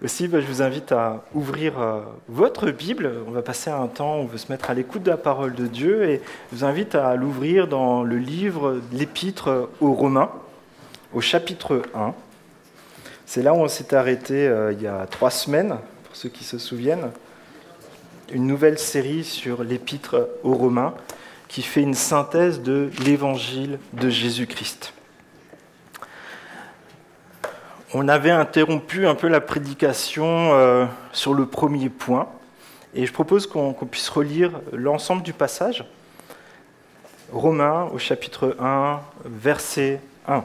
Aussi, je vous invite à ouvrir votre Bible. On va passer un temps où on veut se mettre à l'écoute de la parole de Dieu et je vous invite à l'ouvrir dans le livre de l'Épître aux Romains, au chapitre 1. C'est là où on s'est arrêté il y a 3 semaines, pour ceux qui se souviennent. Une nouvelle série sur l'Épître aux Romains qui fait une synthèse de l'Évangile de Jésus-Christ. On avait interrompu un peu la prédication sur le premier point, et je propose qu'on puisse relire l'ensemble du passage. Romains au chapitre 1, verset 1.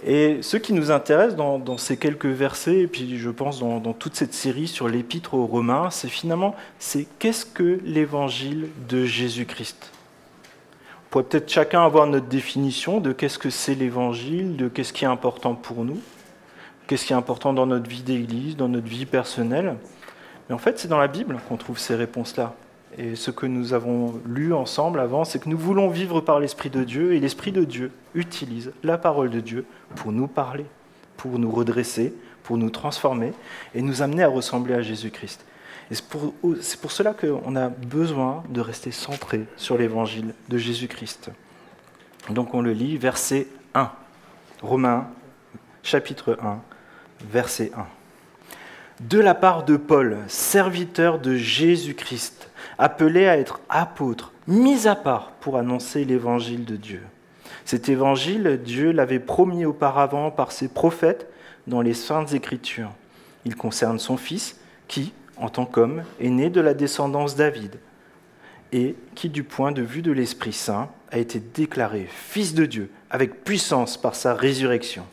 Et ce qui nous intéresse dans ces quelques versets, et puis je pense dans toute cette série sur l'Épître aux Romains, c'est qu'est-ce que l'Évangile de Jésus-Christ ? On pourrait peut-être chacun avoir notre définition de qu'est-ce que c'est l'Évangile, de qu'est-ce qui est important pour nous, qu'est-ce qui est important dans notre vie d'église, dans notre vie personnelle. Mais en fait, c'est dans la Bible qu'on trouve ces réponses-là. Et ce que nous avons lu ensemble avant, c'est que nous voulons vivre par l'Esprit de Dieu, et l'Esprit de Dieu utilise la parole de Dieu pour nous parler, pour nous redresser, pour nous transformer, et nous amener à ressembler à Jésus-Christ. Et c'est pour cela qu'on a besoin de rester centré sur l'évangile de Jésus-Christ. Donc on le lit, verset 1. Romains, chapitre 1, verset 1. De la part de Paul, serviteur de Jésus-Christ, appelé à être apôtre, mis à part pour annoncer l'évangile de Dieu. Cet évangile, Dieu l'avait promis auparavant par ses prophètes dans les Saintes Écritures. Il concerne son Fils qui, en tant qu'homme, est né de la descendance David et qui, du point de vue de l'Esprit Saint, a été déclaré Fils de Dieu avec puissance par sa résurrection.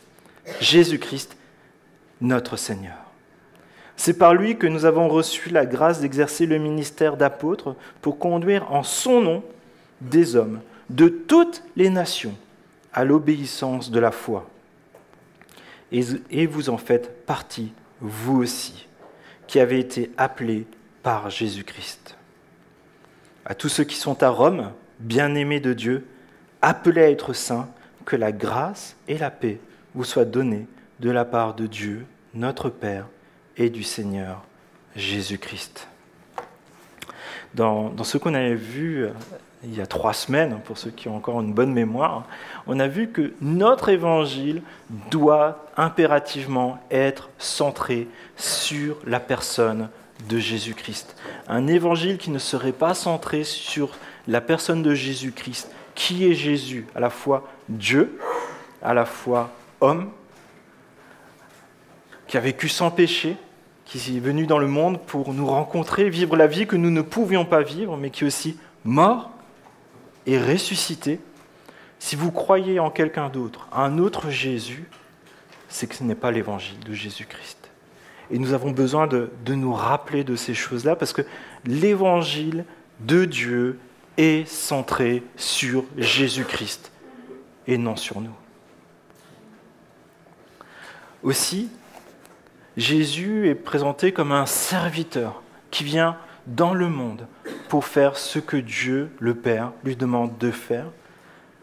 Jésus-Christ, notre Seigneur. C'est par lui que nous avons reçu la grâce d'exercer le ministère d'apôtre pour conduire en son nom des hommes de toutes les nations à l'obéissance de la foi. Et vous en faites partie, vous aussi, qui avez été appelés par Jésus-Christ. À tous ceux qui sont à Rome, bien-aimés de Dieu, appelés à être saints, que la grâce et la paix vous soient données de la part de Dieu, notre Père, et du Seigneur Jésus-Christ. Dans ce qu'on avait vu il y a 3 semaines, pour ceux qui ont encore une bonne mémoire, on a vu que notre évangile doit impérativement être centré sur la personne de Jésus-Christ. Un évangile qui ne serait pas centré sur la personne de Jésus-Christ, qui est Jésus, à la fois Dieu, à la fois homme, qui a vécu sans péché, qui est venu dans le monde pour nous rencontrer, vivre la vie que nous ne pouvions pas vivre, mais qui est aussi mort et ressuscité. Si vous croyez en quelqu'un d'autre, un autre Jésus, c'est que ce n'est pas l'évangile de Jésus-Christ. Et nous avons besoin de nous rappeler de ces choses-là, parce que l'évangile de Dieu est centré sur Jésus-Christ et non sur nous. Aussi, Jésus est présenté comme un serviteur qui vient dans le monde pour faire ce que Dieu, le Père, lui demande de faire,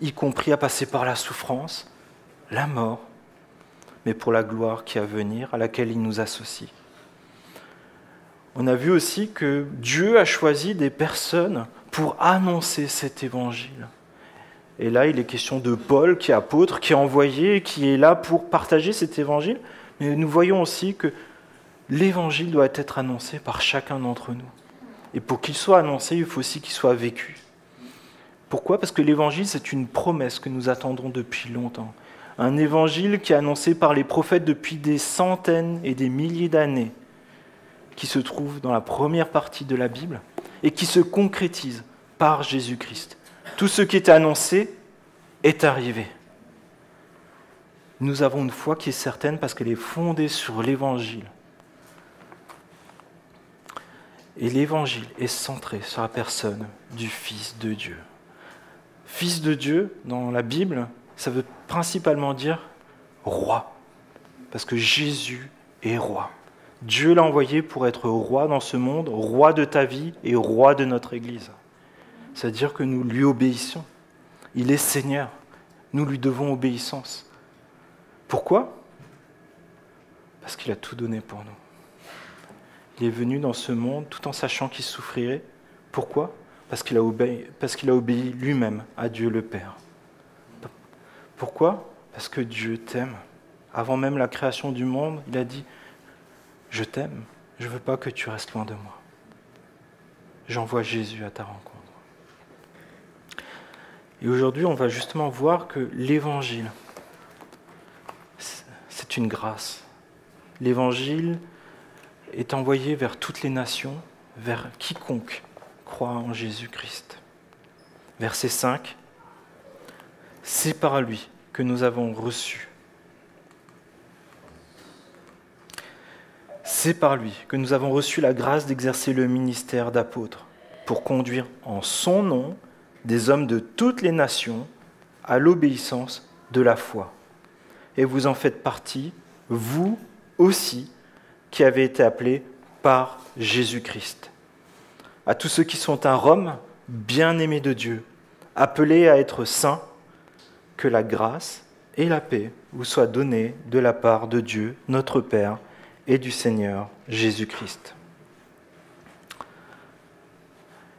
y compris à passer par la souffrance, la mort, mais pour la gloire qui est à venir, à laquelle il nous associe. On a vu aussi que Dieu a choisi des personnes pour annoncer cet évangile. Et là, il est question de Paul, qui est apôtre, qui est envoyé, qui est là pour partager cet évangile. Mais nous voyons aussi que l'évangile doit être annoncé par chacun d'entre nous. Et pour qu'il soit annoncé, il faut aussi qu'il soit vécu. Pourquoi ? Parce que l'évangile, c'est une promesse que nous attendons depuis longtemps. Un évangile qui est annoncé par les prophètes depuis des centaines et des milliers d'années, qui se trouve dans la première partie de la Bible et qui se concrétise par Jésus-Christ. Tout ce qui était annoncé est arrivé. Nous avons une foi qui est certaine parce qu'elle est fondée sur l'Évangile. Et l'Évangile est centré sur la personne du Fils de Dieu. Fils de Dieu, dans la Bible, ça veut principalement dire roi, parce que Jésus est roi. Dieu l'a envoyé pour être roi dans ce monde, roi de ta vie et roi de notre Église. C'est-à-dire que nous lui obéissons. Il est Seigneur. Nous lui devons obéissance. Pourquoi ? Parce qu'il a tout donné pour nous. Il est venu dans ce monde tout en sachant qu'il souffrirait. Pourquoi ? Parce qu'il a obéi lui-même à Dieu le Père. Pourquoi ? Parce que Dieu t'aime. Avant même la création du monde, il a dit « Je t'aime, je ne veux pas que tu restes loin de moi. J'envoie Jésus à ta rencontre. » Et aujourd'hui, on va justement voir que l'Évangile, c'est une grâce. L'Évangile est envoyé vers toutes les nations, vers quiconque croit en Jésus-Christ. Verset 5. C'est par lui que nous avons reçu. C'est par lui que nous avons reçu la grâce d'exercer le ministère d'apôtre pour conduire en son nom des hommes de toutes les nations à l'obéissance de la foi. Et vous en faites partie, vous aussi, qui avez été appelés par Jésus-Christ. À tous ceux qui sont à Rome, bien-aimés de Dieu, appelés à être saints, que la grâce et la paix vous soient données de la part de Dieu, notre Père, et du Seigneur Jésus-Christ.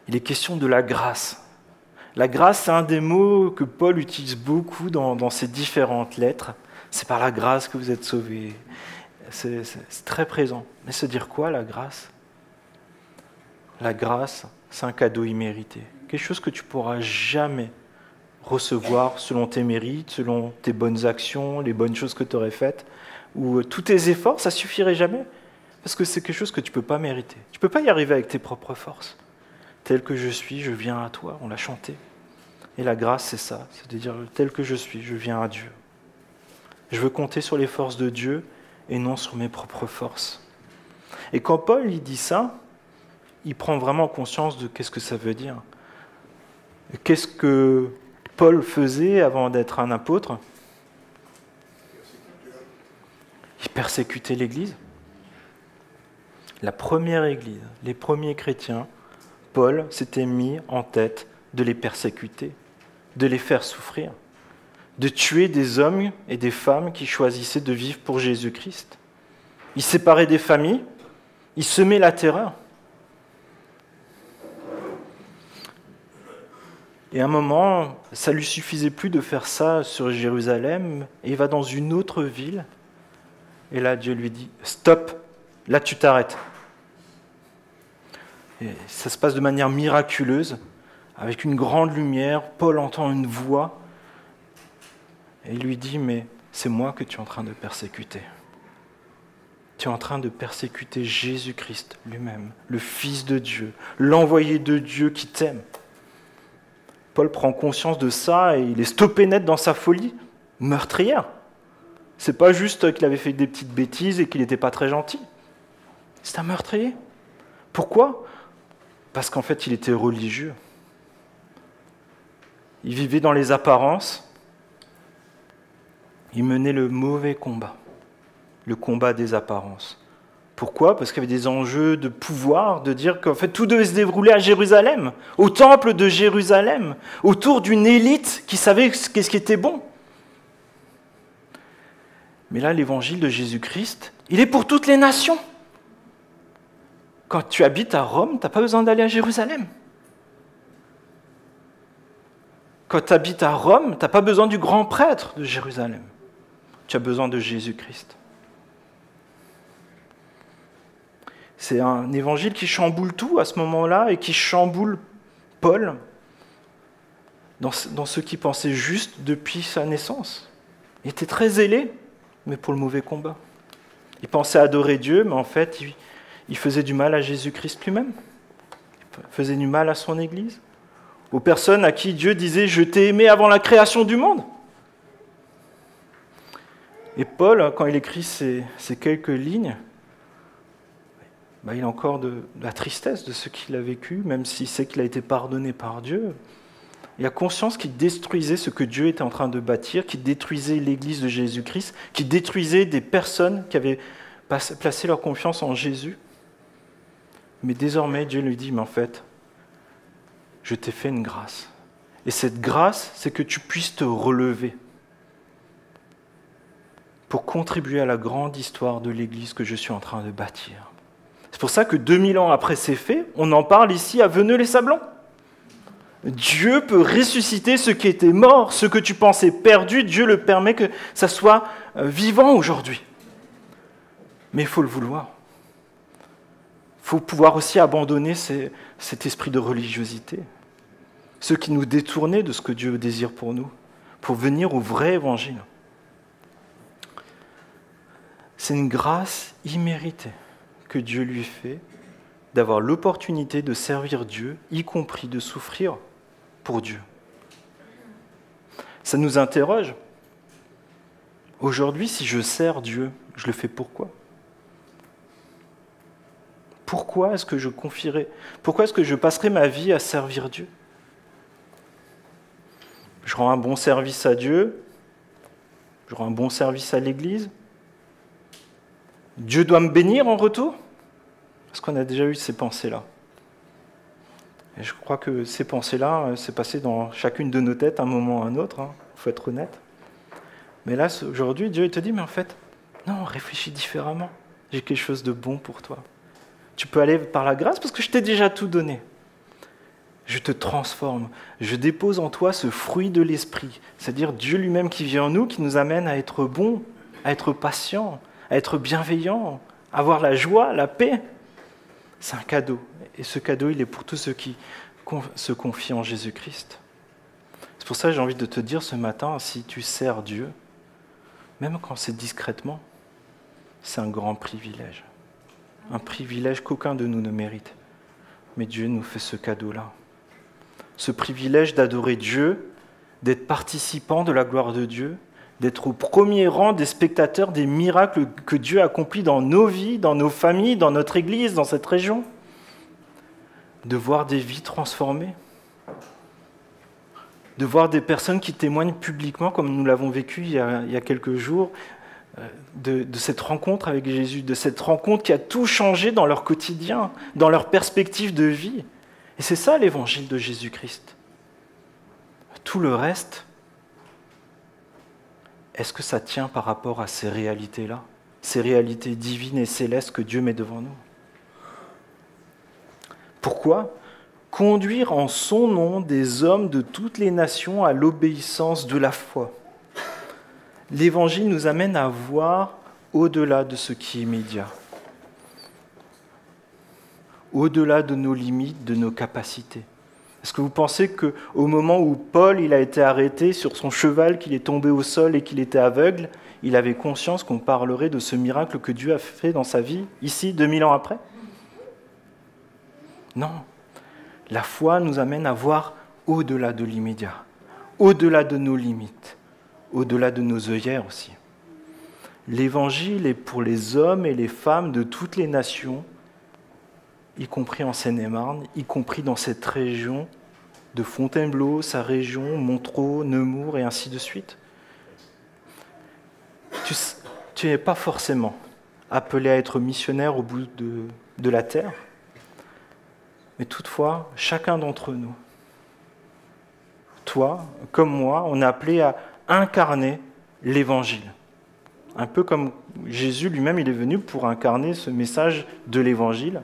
Il est question de la grâce. La grâce, c'est un des mots que Paul utilise beaucoup dans ses différentes lettres. C'est par la grâce que vous êtes sauvés. C'est très présent. Mais se dire quoi, la grâce ? La grâce, c'est un cadeau immérité. Quelque chose que tu ne pourras jamais recevoir selon tes mérites, selon tes bonnes actions, les bonnes choses que tu aurais faites, ou tous tes efforts, ça ne suffirait jamais. Parce que c'est quelque chose que tu ne peux pas mériter. Tu ne peux pas y arriver avec tes propres forces. Tel que je suis, je viens à toi. On l'a chanté. Et la grâce, c'est ça. C'est de dire, tel que je suis, je viens à Dieu. Je veux compter sur les forces de Dieu et non sur mes propres forces. Et quand Paul il dit ça, il prend vraiment conscience de qu'est-ce que ça veut dire. Qu'est-ce que Paul faisait avant d'être un apôtre ? Il persécutait l'Église. La première Église, les premiers chrétiens, Paul s'était mis en tête de les persécuter, de les faire souffrir, de tuer des hommes et des femmes qui choisissaient de vivre pour Jésus-Christ. Il séparait des familles, il semait la terreur. Et à un moment, ça ne lui suffisait plus de faire ça sur Jérusalem, et il va dans une autre ville, et là Dieu lui dit « Stop, là tu t'arrêtes ». Et ça se passe de manière miraculeuse, avec une grande lumière. Paul entend une voix, et il lui dit « Mais c'est moi que tu es en train de persécuter. Tu es en train de persécuter Jésus-Christ lui-même, le Fils de Dieu, l'envoyé de Dieu qui t'aime. » Paul prend conscience de ça et il est stoppé net dans sa folie meurtrière. C'est pas juste qu'il avait fait des petites bêtises et qu'il n'était pas très gentil. C'est un meurtrier. Pourquoi ? Parce qu'en fait, il était religieux. Il vivait dans les apparences. Il menait le mauvais combat, le combat des apparences. Pourquoi ? Parce qu'il y avait des enjeux de pouvoir, de dire qu'en fait tout devait se dérouler à Jérusalem, au temple de Jérusalem, autour d'une élite qui savait qu'est-ce qui était bon. Mais là, l'évangile de Jésus-Christ, il est pour toutes les nations. Quand tu habites à Rome, tu n'as pas besoin d'aller à Jérusalem. Quand tu habites à Rome, tu n'as pas besoin du grand prêtre de Jérusalem. Tu as besoin de Jésus-Christ. C'est un évangile qui chamboule tout à ce moment-là et qui chamboule Paul dans ce qu'il pensait juste depuis sa naissance. Il était très zélé, mais pour le mauvais combat. Il pensait adorer Dieu, mais en fait, il faisait du mal à Jésus-Christ lui-même. Il faisait du mal à son Église, aux personnes à qui Dieu disait « Je t'ai aimé avant la création du monde ». Et Paul, quand il écrit ces quelques lignes, il a encore de la tristesse de ce qu'il a vécu, même s'il sait qu'il a été pardonné par Dieu. Il a conscience qu'il détruisait ce que Dieu était en train de bâtir, qu'il détruisait l'Église de Jésus-Christ, qu'il détruisait des personnes qui avaient placé leur confiance en Jésus. Mais désormais, Dieu lui dit, mais en fait, je t'ai fait une grâce. Et cette grâce, c'est que tu puisses te relever. pour contribuer à la grande histoire de l'Église que je suis en train de bâtir. C'est pour ça que 2000 ans après ces faits, on en parle ici à Veneux-les-Sablons. Dieu peut ressusciter ce qui était mort, ce que tu pensais perdu, Dieu le permet que ça soit vivant aujourd'hui. Mais il faut le vouloir. Il faut pouvoir aussi abandonner cet esprit de religiosité, ce qui nous détournait de ce que Dieu désire pour nous, pour venir au vrai évangile. C'est une grâce imméritée que Dieu lui fait d'avoir l'opportunité de servir Dieu, y compris de souffrir pour Dieu. Ça nous interroge. Aujourd'hui, si je sers Dieu, je le fais pourquoi ? Pourquoi est-ce que je passerai ma vie à servir Dieu ? Je rends un bon service à Dieu, je rends un bon service à l'Église. Dieu doit me bénir en retour ? Parce qu'on a déjà eu ces pensées-là. Et je crois que ces pensées-là, c'est passé dans chacune de nos têtes à un moment ou à un autre, il faut être honnête. Mais là, aujourd'hui, Dieu te dit, mais en fait, non, réfléchis différemment. J'ai quelque chose de bon pour toi. Tu peux aller par la grâce parce que je t'ai déjà tout donné. Je te transforme. Je dépose en toi ce fruit de l'esprit. C'est-à-dire Dieu lui-même qui vit en nous, qui nous amène à être bon, à être patient, à être bienveillant, à avoir la joie, la paix. C'est un cadeau. Et ce cadeau, il est pour tous ceux qui se confient en Jésus-Christ. C'est pour ça que j'ai envie de te dire ce matin, si tu sers Dieu, même quand c'est discrètement, c'est un grand privilège. Un privilège qu'aucun de nous ne mérite. Mais Dieu nous fait ce cadeau-là. Ce privilège d'adorer Dieu, d'être participant de la gloire de Dieu, d'être au premier rang des spectateurs des miracles que Dieu accomplit dans nos vies, dans nos familles, dans notre Église, dans cette région. De voir des vies transformées. De voir des personnes qui témoignent publiquement, comme nous l'avons vécu il y a quelques jours, de cette rencontre avec Jésus, de cette rencontre qui a tout changé dans leur quotidien, dans leur perspective de vie. Et c'est ça l'évangile de Jésus-Christ. Tout le reste, est-ce que ça tient par rapport à ces réalités-là, ces réalités divines et célestes que Dieu met devant nous ? Pourquoi ? Conduire en son nom des hommes de toutes les nations à l'obéissance de la foi. L'Évangile nous amène à voir au-delà de ce qui est immédiat, au-delà de nos limites, de nos capacités. Est-ce que vous pensez qu'au moment où Paul il a été arrêté sur son cheval, qu'il est tombé au sol et qu'il était aveugle, il avait conscience qu'on parlerait de ce miracle que Dieu a fait dans sa vie, ici, 2000 ans après ? Non. La foi nous amène à voir au-delà de l'immédiat, au-delà de nos limites, au-delà de nos œillères aussi. L'Évangile est pour les hommes et les femmes de toutes les nations, y compris en Seine-et-Marne, y compris dans cette région de Fontainebleau, sa région, Montereau, Nemours et ainsi de suite. Tu n'es pas forcément appelé à être missionnaire au bout de la terre, mais toutefois, chacun d'entre nous, toi comme moi, on est appelé à incarner l'Évangile. Un peu comme Jésus lui-même, il est venu pour incarner ce message de l'Évangile.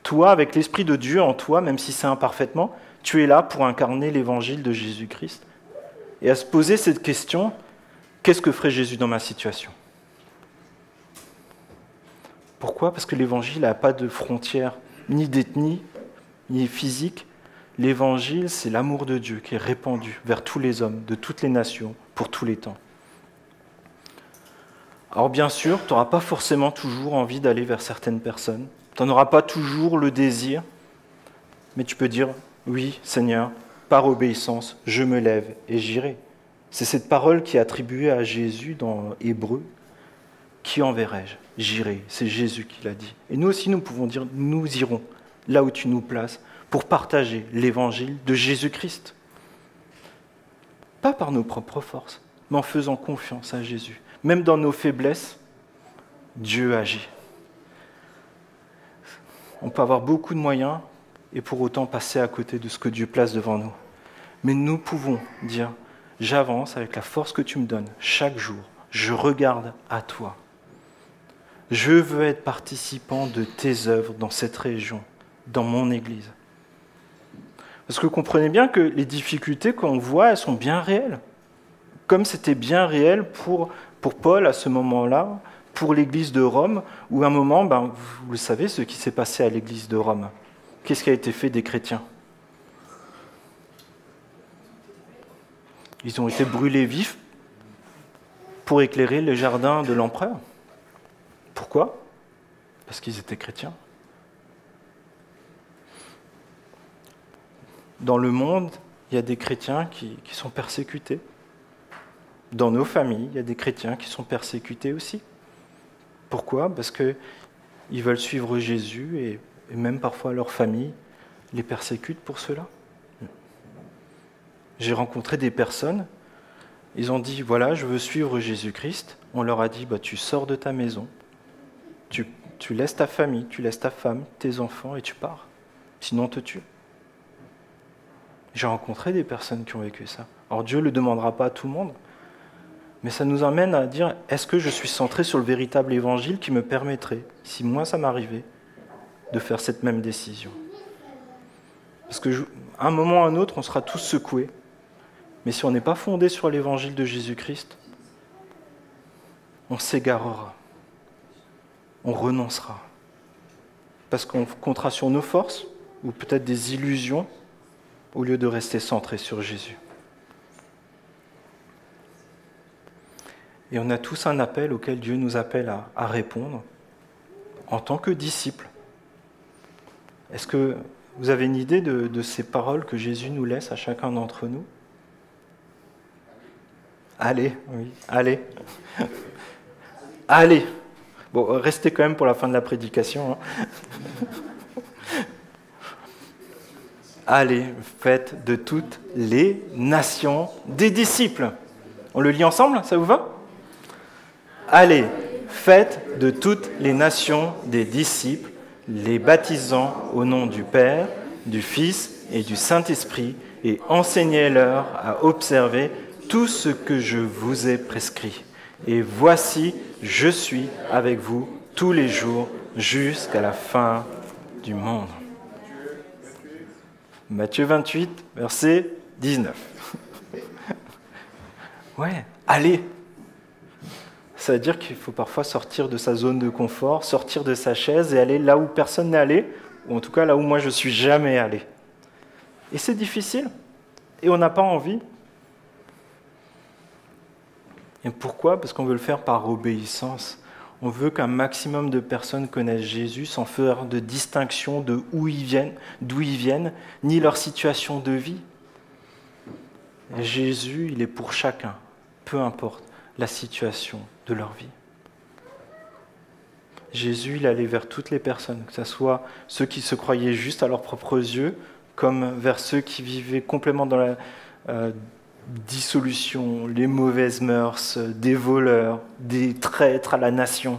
Toi, avec l'Esprit de Dieu en toi, même si c'est imparfaitement, tu es là pour incarner l'Évangile de Jésus-Christ. Et à se poser cette question, qu'est-ce que ferait Jésus dans ma situation ? Pourquoi ? Parce que l'Évangile n'a pas de frontières, ni d'ethnie, ni physique. L'Évangile, c'est l'amour de Dieu qui est répandu vers tous les hommes, de toutes les nations, pour tous les temps. Alors bien sûr, tu n'auras pas forcément toujours envie d'aller vers certaines personnes. Tu n'en auras pas toujours le désir. Mais tu peux dire, oui, Seigneur, par obéissance, je me lève et j'irai. C'est cette parole qui est attribuée à Jésus dans Hébreux. Qui enverrai-je ? J'irai. C'est Jésus qui l'a dit. Et nous aussi, nous pouvons dire, nous irons là où tu nous places pour partager l'évangile de Jésus-Christ. Pas par nos propres forces, mais en faisant confiance à Jésus. Même dans nos faiblesses, Dieu agit. On peut avoir beaucoup de moyens et pour autant passer à côté de ce que Dieu place devant nous. Mais nous pouvons dire, j'avance avec la force que tu me donnes chaque jour, Je regarde à toi. Je veux être participant de tes œuvres dans cette région, dans mon Église. Parce que comprenez bien que les difficultés qu'on voit, elles sont bien réelles. Comme c'était bien réel pour Paul à ce moment-là, pour l'Église de Rome, où à un moment, vous le savez, ce qui s'est passé à l'Église de Rome. Qu'est-ce qui a été fait des chrétiens? Ils ont été brûlés vifs pour éclairer les jardins de l'empereur. Pourquoi? Parce qu'ils étaient chrétiens. Dans le monde, il y a des chrétiens qui sont persécutés. Dans nos familles, il y a des chrétiens qui sont persécutés aussi. Pourquoi? Parce qu'ils veulent suivre Jésus et même parfois leur famille les persécute pour cela. J'ai rencontré des personnes, ils ont dit, voilà, je veux suivre Jésus-Christ. On leur a dit, tu sors de ta maison, tu laisses ta famille, tu laisses ta femme, tes enfants et tu pars. Sinon on te tue. J'ai rencontré des personnes qui ont vécu ça. Alors Dieu ne le demandera pas à tout le monde, mais ça nous amène à dire, est-ce que je suis centré sur le véritable évangile qui me permettrait, si moi ça m'arrivait, de faire cette même décision? Parce qu'à un moment ou à un autre, on sera tous secoués. Mais si on n'est pas fondé sur l'évangile de Jésus-Christ, on s'égarera, on renoncera. Parce qu'on comptera sur nos forces, ou peut-être des illusions, au lieu de rester centré sur Jésus. Et on a tous un appel auquel Dieu nous appelle à répondre en tant que disciples. Est-ce que vous avez une idée de ces paroles que Jésus nous laisse à chacun d'entre nous? Allez, oui, allez. Allez. Bon, restez quand même pour la fin de la prédication. Allez, faites de toutes les nations des disciples. On le lit ensemble, ça vous va? Allez, faites de toutes les nations des disciples, les baptisant au nom du Père, du Fils et du Saint-Esprit, et enseignez-leur à observer tout ce que je vous ai prescrit. Et voici, je suis avec vous tous les jours jusqu'à la fin du monde. Matthieu 28, verset 19. Ouais, allez. Ça veut dire qu'il faut parfois sortir de sa zone de confort, sortir de sa chaise et aller là où personne n'est allé, ou en tout cas là où moi je ne suis jamais allé. Et c'est difficile, et on n'a pas envie. Et pourquoi? Parce qu'on veut le faire par obéissance. On veut qu'un maximum de personnes connaissent Jésus sans faire de distinction de d'où ils viennent, ni leur situation de vie. Et Jésus, il est pour chacun, peu importe la situation de leur vie. Jésus, il allait vers toutes les personnes, que ce soit ceux qui se croyaient justes à leurs propres yeux, comme vers ceux qui vivaient complètement dans la dissolution, les mauvaises mœurs, des voleurs, des traîtres à la nation.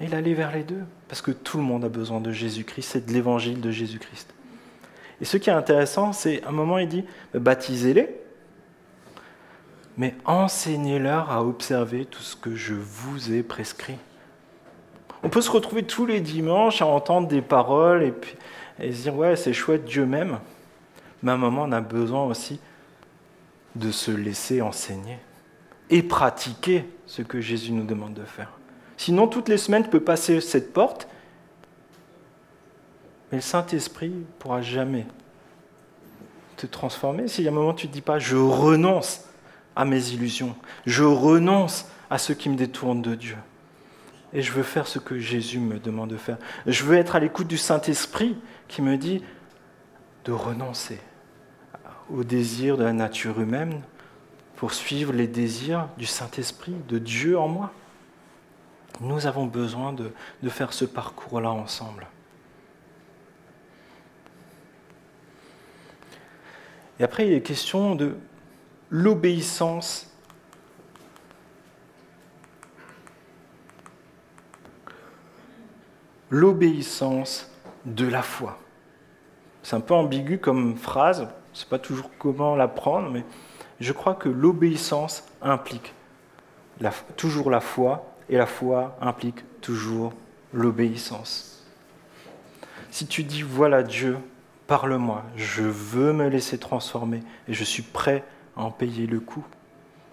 Et il allait vers les deux, parce que tout le monde a besoin de Jésus-Christ et de l'évangile de Jésus-Christ. Et ce qui est intéressant, c'est à un moment, il dit, baptisez-les, mais enseignez-leur à observer tout ce que je vous ai prescrit. On peut se retrouver tous les dimanches à entendre des paroles et se dire, ouais, c'est chouette, Dieu m'aime. Mais à un moment, on a besoin aussi de se laisser enseigner et pratiquer ce que Jésus nous demande de faire. Sinon, toutes les semaines, tu peux passer cette porte, mais le Saint-Esprit ne pourra jamais te transformer si à un moment tu ne dis pas « je renonce à mes illusions, je renonce à ce qui me détourne de Dieu et je veux faire ce que Jésus me demande de faire. Je veux être à l'écoute du Saint-Esprit qui me dit de renoncer au désir de la nature humaine pour suivre les désirs du Saint-Esprit, de Dieu en moi. » Nous avons besoin de faire ce parcours-là ensemble. Et après, il est question de l'obéissance. L'obéissance de la foi. C'est un peu ambigu comme phrase, je ne sais pas toujours comment la prendre, mais je crois que l'obéissance implique toujours la foi, et la foi implique toujours l'obéissance. Si tu dis, voilà Dieu, parle-moi, je veux me laisser transformer, et je suis prêt à en payer le coût,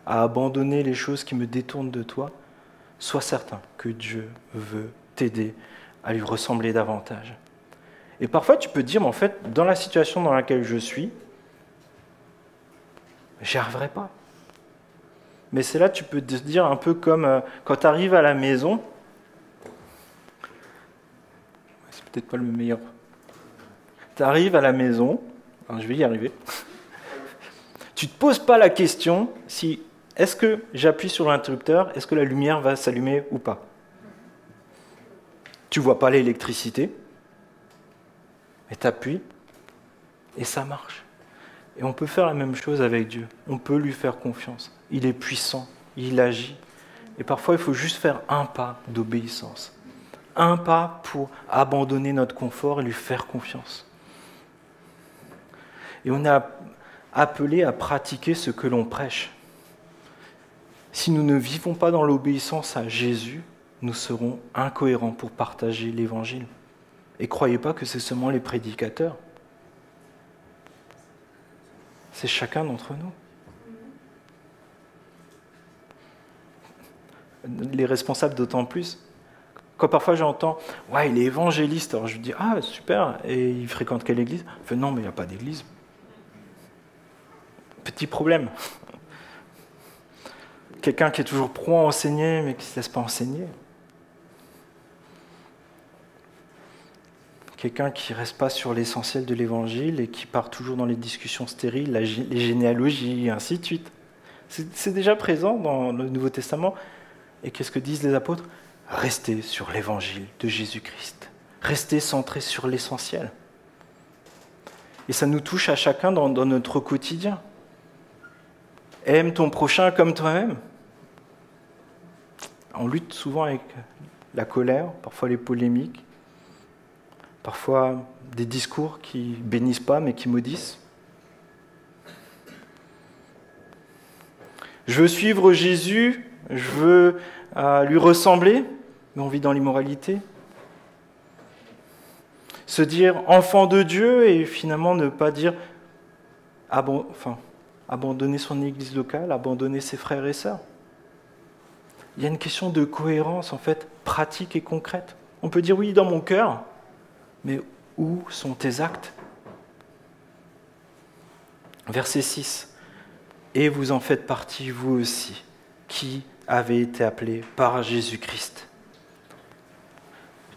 à abandonner les choses qui me détournent de toi, sois certain que Dieu veut t'aider à lui ressembler davantage. Et parfois, tu peux dire, mais en fait, dans la situation dans laquelle je suis, j'y arriverai pas. Mais c'est là, tu peux te dire un peu comme quand tu arrives à la maison, c'est peut-être pas le meilleur. Tu arrives à la maison, alors je vais y arriver, tu ne te poses pas la question si est-ce que j'appuie sur l'interrupteur, est-ce que la lumière va s'allumer ou pas. Tu ne vois pas l'électricité, mais tu appuies et ça marche. Et on peut faire la même chose avec Dieu. On peut lui faire confiance. Il est puissant, il agit. Et parfois, il faut juste faire un pas d'obéissance. Un pas pour abandonner notre confort et lui faire confiance. Et on est appelé à pratiquer ce que l'on prêche. Si nous ne vivons pas dans l'obéissance à Jésus, nous serons incohérents pour partager l'Évangile. Et croyez pas que c'est seulement les prédicateurs. C'est chacun d'entre nous. Les responsables d'autant plus. Quand parfois j'entends « Ouais, il est évangéliste », alors je dis « Ah, super, et il fréquente quelle église ?» Je fais « Non, mais il n'y a pas d'église. » Petit problème. Quelqu'un qui est toujours pro à enseigner, mais qui ne se laisse pas enseigner. Quelqu'un qui ne reste pas sur l'essentiel de l'évangile et qui part toujours dans les discussions stériles, les généalogies, et ainsi de suite. C'est déjà présent dans le Nouveau Testament. Et qu'est-ce que disent les apôtres ? Restez sur l'évangile de Jésus-Christ. Restez centrés sur l'essentiel. Et ça nous touche à chacun dans notre quotidien. Aime ton prochain comme toi-même. On lutte souvent avec la colère, parfois les polémiques, parfois des discours qui bénissent pas mais qui maudissent. Je veux suivre Jésus, je veux lui ressembler, mais on vit dans l'immoralité. Se dire enfant de Dieu et finalement ne pas dire abandonner son église locale, abandonner ses frères et sœurs. Il y a une question de cohérence en fait, pratique et concrète. On peut dire oui dans mon cœur, mais où sont tes actes ? Verset 6. Et vous en faites partie, vous aussi, qui avez été appelés par Jésus-Christ.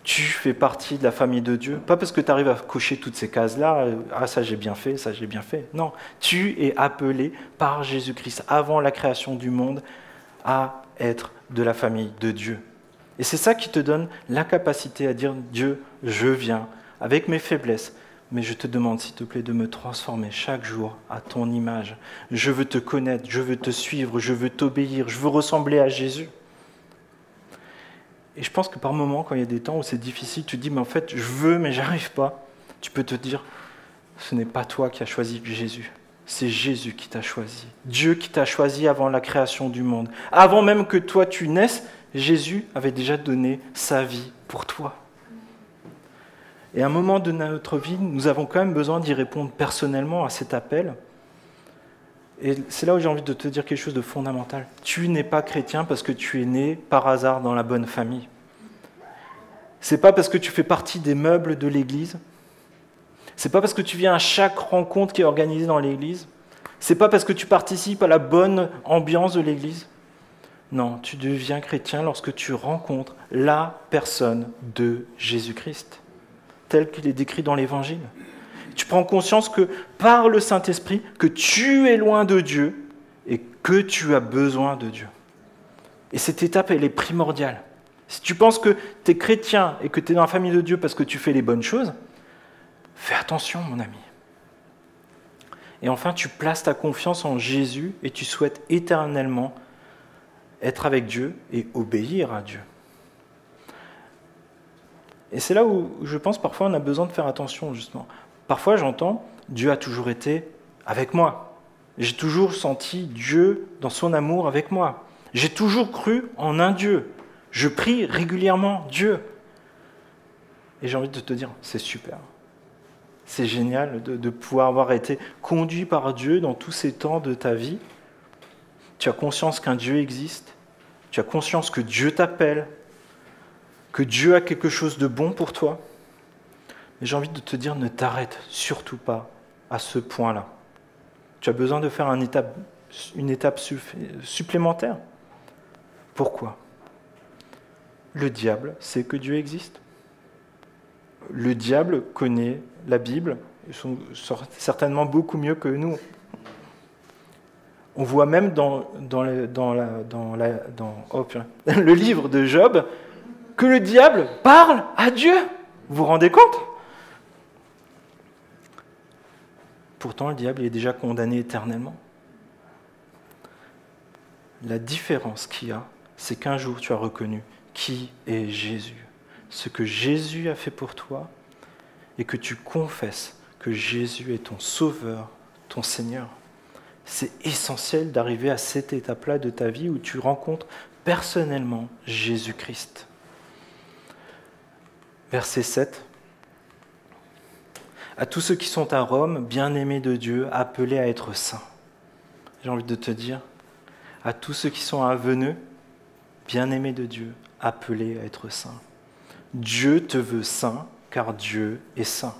Tu fais partie de la famille de Dieu, pas parce que tu arrives à cocher toutes ces cases-là, ah ça j'ai bien fait, ça j'ai bien fait. Non, tu es appelé par Jésus-Christ, avant la création du monde, à être de la famille de Dieu. Et c'est ça qui te donne la capacité à dire « Dieu, je viens avec mes faiblesses, mais je te demande s'il te plaît de me transformer chaque jour à ton image. Je veux te connaître, je veux te suivre, je veux t'obéir, je veux ressembler à Jésus. » Et je pense que par moments, quand il y a des temps où c'est difficile, tu te dis « mais en fait, je veux, mais j'arrive pas », tu peux te dire « ce n'est pas toi qui as choisi Jésus. C'est Jésus qui t'a choisi. Dieu qui t'a choisi avant la création du monde. Avant même que toi tu naisses, Jésus avait déjà donné sa vie pour toi. Et à un moment de notre vie, nous avons quand même besoin d'y répondre personnellement à cet appel. Et c'est là où j'ai envie de te dire quelque chose de fondamental. Tu n'es pas chrétien parce que tu es né par hasard dans la bonne famille. C'est pas parce que tu fais partie des meubles de l'église. C'est pas parce que tu viens à chaque rencontre qui est organisée dans l'église. C'est pas parce que tu participes à la bonne ambiance de l'église. Non, tu deviens chrétien lorsque tu rencontres la personne de Jésus-Christ, tel qu'il est décrit dans l'Évangile. Tu prends conscience que par le Saint-Esprit, que tu es loin de Dieu et que tu as besoin de Dieu. Et cette étape, elle est primordiale. Si tu penses que tu es chrétien et que tu es dans la famille de Dieu parce que tu fais les bonnes choses, fais attention, mon ami. Et enfin, tu places ta confiance en Jésus et tu souhaites éternellement être avec Dieu et obéir à Dieu. Et c'est là où je pense parfois on a besoin de faire attention, justement. Parfois j'entends « Dieu a toujours été avec moi ». J'ai toujours senti Dieu dans son amour avec moi. J'ai toujours cru en un Dieu. Je prie régulièrement Dieu. Et j'ai envie de te dire, c'est super. C'est génial de pouvoir avoir été conduit par Dieu dans tous ces temps de ta vie. Tu as conscience qu'un Dieu existe. Tu as conscience que Dieu t'appelle, que Dieu a quelque chose de bon pour toi. Mais j'ai envie de te dire, ne t'arrête surtout pas à ce point-là. Tu as besoin de faire une étape supplémentaire. Pourquoi ? Le diable sait que Dieu existe. Le diable connaît la Bible, certainement beaucoup mieux que nous. On voit même dans le livre de Job que le diable parle à Dieu. Vous vous rendez compte ? Pourtant, le diable est déjà condamné éternellement. La différence qu'il y a, c'est qu'un jour tu as reconnu qui est Jésus, ce que Jésus a fait pour toi, et que tu confesses que Jésus est ton Sauveur, ton Seigneur. C'est essentiel d'arriver à cette étape-là de ta vie où tu rencontres personnellement Jésus-Christ. Verset 7. À tous ceux qui sont à Rome, bien-aimés de Dieu, appelés à être saints. J'ai envie de te dire, à tous ceux qui sont à Veneux, bien-aimés de Dieu, appelés à être saints. Dieu te veut saint, car Dieu est saint.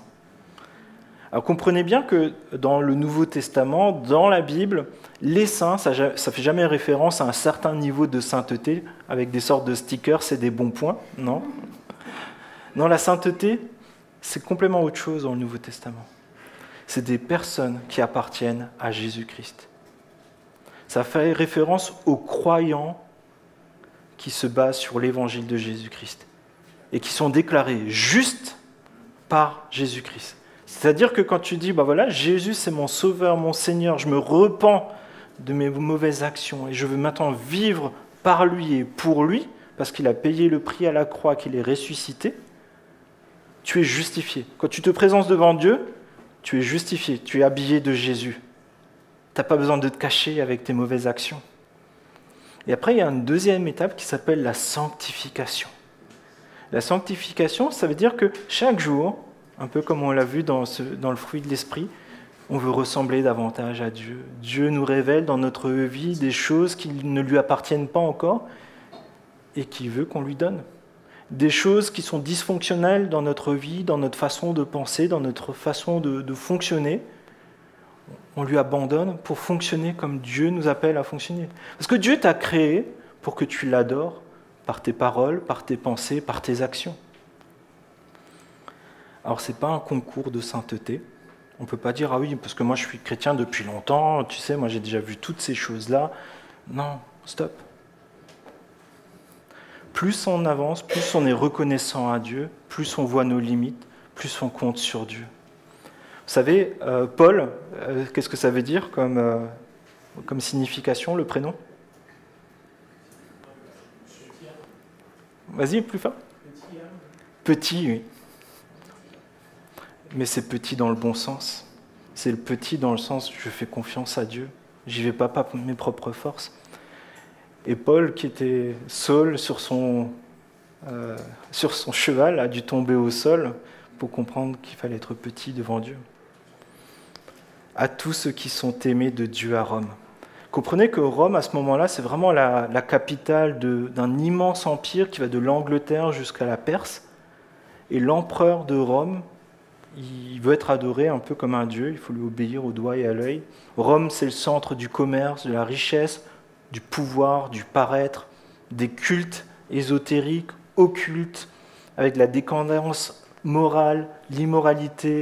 Alors comprenez bien que dans le Nouveau Testament, dans la Bible, les saints, ça ne fait jamais référence à un certain niveau de sainteté, avec des sortes de stickers, c'est des bons points, non. Non, la sainteté, c'est complètement autre chose dans le Nouveau Testament. C'est des personnes qui appartiennent à Jésus-Christ. Ça fait référence aux croyants qui se basent sur l'évangile de Jésus-Christ et qui sont déclarés justes par Jésus-Christ. C'est-à-dire que quand tu dis, voilà, Jésus c'est mon sauveur, mon Seigneur, je me repens de mes mauvaises actions et je veux maintenant vivre par lui et pour lui, parce qu'il a payé le prix à la croix, qu'il est ressuscité, tu es justifié. Quand tu te présentes devant Dieu, tu es justifié, tu es habillé de Jésus. Tu n'as pas besoin de te cacher avec tes mauvaises actions. Et après, il y a une deuxième étape qui s'appelle la sanctification. La sanctification, ça veut dire que chaque jour, un peu comme on l'a vu dans le fruit de l'esprit, on veut ressembler davantage à Dieu. Dieu nous révèle dans notre vie des choses qui ne lui appartiennent pas encore et qui veut qu'on lui donne. Des choses qui sont dysfonctionnelles dans notre vie, dans notre façon de penser, dans notre façon de fonctionner. On lui abandonne pour fonctionner comme Dieu nous appelle à fonctionner. Parce que Dieu t'a créé pour que tu l'adores par tes paroles, par tes pensées, par tes actions. Alors, ce n'est pas un concours de sainteté. On ne peut pas dire « Ah oui, parce que moi je suis chrétien depuis longtemps, tu sais, moi j'ai déjà vu toutes ces choses-là. » Non, stop. Plus on avance, plus on est reconnaissant à Dieu, plus on voit nos limites, plus on compte sur Dieu. Vous savez, Paul, qu'est-ce que ça veut dire comme signification, le prénom ? Vas-y, plus fort. Petit, oui. Mais c'est petit dans le bon sens. C'est le petit dans le sens je fais confiance à Dieu. J'y vais pas par mes propres forces. Et Paul, qui était Saul sur son cheval, a dû tomber au sol pour comprendre qu'il fallait être petit devant Dieu. À tous ceux qui sont aimés de Dieu à Rome. Comprenez que Rome, à ce moment-là, c'est vraiment la capitale d'un immense empire qui va de l'Angleterre jusqu'à la Perse. Et l'empereur de Rome, il veut être adoré un peu comme un dieu, il faut lui obéir au doigt et à l'œil. Rome, c'est le centre du commerce, de la richesse, du pouvoir, du paraître, des cultes ésotériques, occultes, avec la décadence morale, l'immoralité,